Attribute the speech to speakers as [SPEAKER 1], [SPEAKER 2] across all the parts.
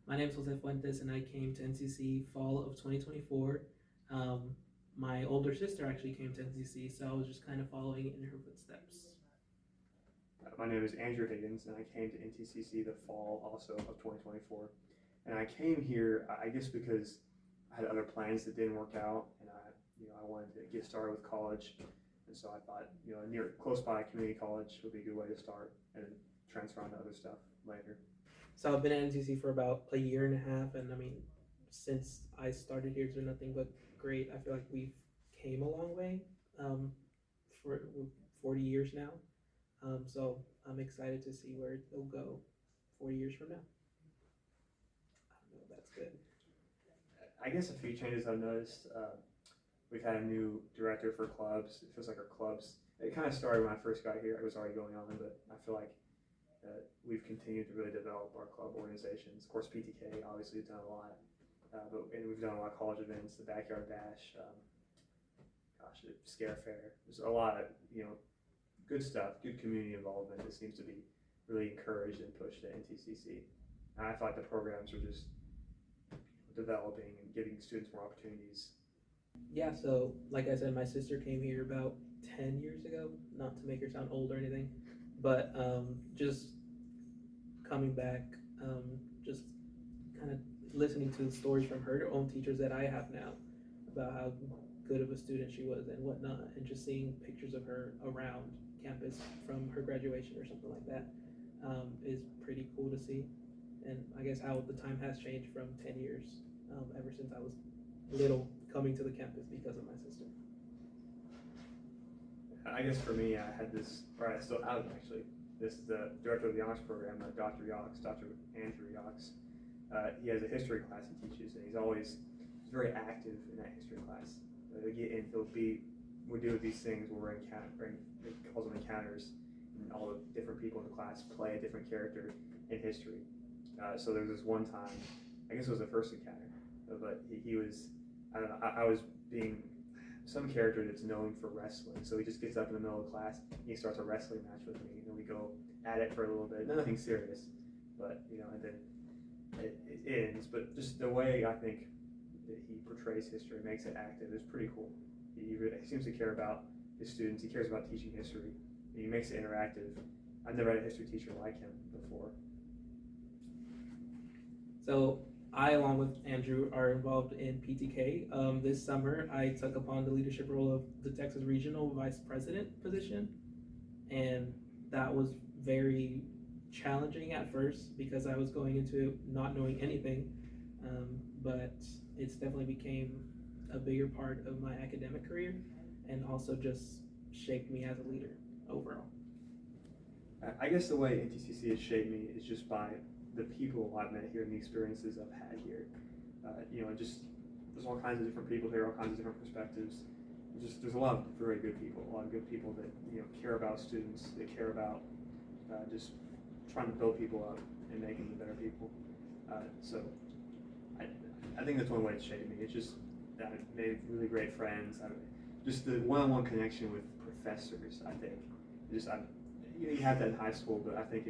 [SPEAKER 1] My name is José Fuentes, and I came to NCC fall of 2024. Um, my older sister actually came to NCC, so I was just kind of following in her footsteps.
[SPEAKER 2] My name is Andrew Higgins, and I came to NTCC the fall also of 2024. And I came here, I guess, because I had other plans that didn't work out, and I wanted to get started with college, and so I thought, near close by community college would be a good way to start, and then transfer on to other stuff later.
[SPEAKER 1] So I've been at NCC for about a year and a half, and I mean, since I started here, it's been nothing but great. I feel like we've came a long way for 40 years now. So I'm excited to see where it'll go 40 years from now. I don't know if that's good.
[SPEAKER 2] I guess a few changes I've noticed. We've had a new director for clubs. It feels like our clubs, it kind of started when I first got here. It was already going on, but I feel like we've continued to really develop our club organizations. Of course, PTK obviously has done a lot, and we've done a lot of college events, the Backyard Dash, Scare Fair. There's a lot of good stuff, good community involvement that seems to be really encouraged and pushed at NTCC. And I feel like the programs are just developing and giving students more opportunities.
[SPEAKER 1] Yeah, so like I said, my sister came here about 10 years ago, not to make her sound old or anything, but just coming back, just kind of listening to the stories from her own teachers that I have now about how good of a student she was and whatnot, and just seeing pictures of her around campus from her graduation or something like that is pretty cool to see. And I guess how the time has changed from 10 years, ever since I was little, coming to the campus because of my sister.
[SPEAKER 2] I guess for me, I had this, or I still have actually, this is the director of the honors program, Dr. Andrew Yox. He has a history class he teaches, and he's very active in that history class. We get in, we do these things where we're encountering, he calls them encounters, and all the different people in the class play a different character in history. So there was this one time, I guess it was the first encounter, but he was, I don't know, I was being some character that's known for wrestling. So he just gets up in the middle of class, and he starts a wrestling match with me, and then we go at it for a little bit. Nothing serious, but and then it ends. But just the way I think that he portrays history, makes it active, is pretty cool. He seems to care about his students. He cares about teaching history, and he makes it interactive. I've never had a history teacher like him before.
[SPEAKER 1] So I, along with Andrew, are involved in PTK. This summer, I took upon the leadership role of the Texas Regional Vice President position, and that was very challenging at first because I was going into it not knowing anything, but it's definitely became a bigger part of my academic career, and also just shaped me as a leader overall.
[SPEAKER 2] I guess the way NTCC has shaped me is just by the people I've met here and the experiences I've had here. There's all kinds of different people here, all kinds of different perspectives. There's a lot of very good people, a lot of good people that care about students, they care about just trying to build people up and making them better people. So I think that's one way it's shaped me. It's just that I've made really great friends. Just the one-on-one connection with professors. I think you have that in high school, but I think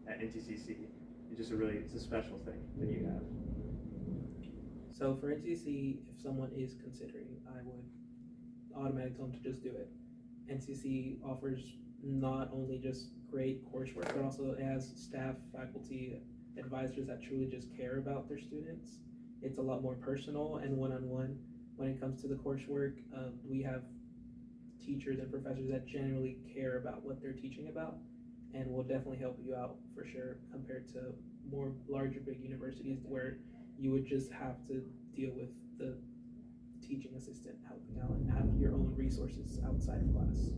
[SPEAKER 2] at NTCC, it's a special thing that you have.
[SPEAKER 1] So for NTCC, if someone is considering, I would automatically tell them to just do it. NTCC offers not only just great coursework, but also it has staff, faculty, advisors that truly just care about their students. It's a lot more personal and one-on-one when it comes to the coursework. We have teachers and professors that genuinely care about what they're teaching about, and will definitely help you out for sure, compared to more larger big universities where you would just have to deal with the teaching assistant helping out and have your own resources outside of class.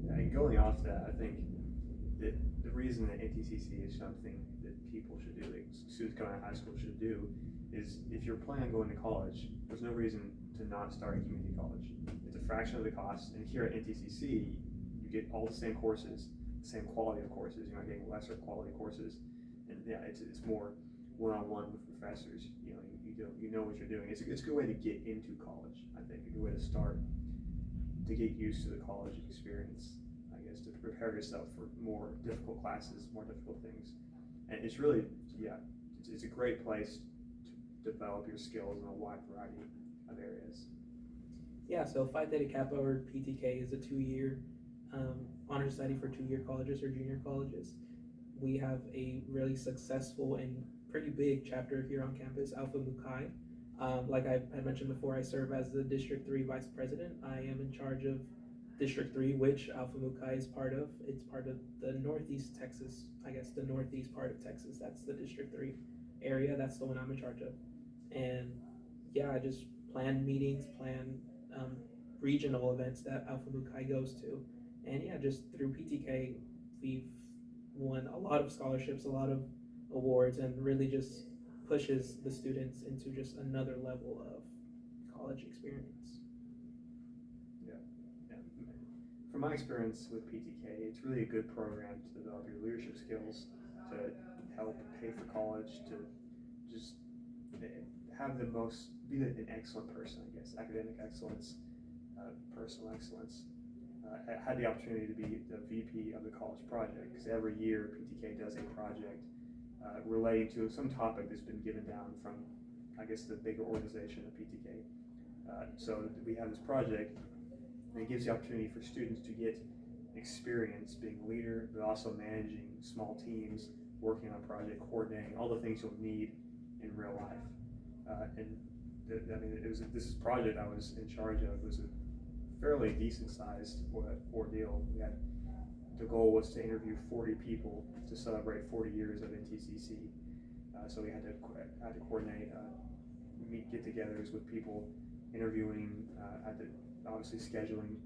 [SPEAKER 2] And going off that, I think that the reason that NTCC is something that people should do, like students coming out of high school should do, is if you're planning on going to college, there's no reason to not start a community college. It's a fraction of the cost, and here at NTCC, you get all the same courses, the same quality of courses. You're not getting lesser quality courses, and yeah, it's more one-on-one with professors. You know what you're doing. It's a good way to get into college. I think a good way to start to get used to the college experience. I guess to prepare yourself for more difficult classes, more difficult things. And it's really, it's a great place to develop your skills in a wide variety of areas.
[SPEAKER 1] Yeah, so Phi Theta Kappa, or PTK, is a 2-year honor study for 2-year colleges or junior colleges. We have a really successful and pretty big chapter here on campus, Alpha Mu Chi. Like I had mentioned before, I serve as the District 3 Vice President. I am in charge of District 3, which Alpha Mu Chi is part of. It's part of the Northeast Texas, I guess the Northeast part of Texas. That's the District 3 area. That's the one I'm in charge of. And yeah, I just plan meetings, plan regional events that Alpha Mu Chi goes to. And yeah, just through PTK, we've won a lot of scholarships, a lot of awards, and really just pushes the students into just another level of college experience.
[SPEAKER 2] Yeah. From my experience with PTK, it's really a good program to develop your leadership skills, to help pay for college, to just have be an excellent person, I guess, academic excellence, personal excellence. I had the opportunity to be the VP of the college project, because every year PTK does a project relating to some topic that's been given down from, I guess, the bigger organization of PTK. So we have this project, and it gives the opportunity for students to get experience being a leader, but also managing small teams, working on a project, coordinating, all the things you'll need in real life. This project I was in charge of was a fairly decent sized ordeal. The goal was to interview 40 people to celebrate 40 years of NTCC. So we had to coordinate get-togethers with people, interviewing, obviously scheduling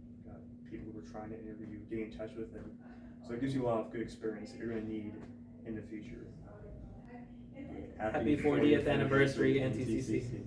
[SPEAKER 2] people who were trying to interview, getting in touch with them. So it gives you a lot of good experience that you're going to need in the future.
[SPEAKER 1] Happy 40th anniversary, NTCC.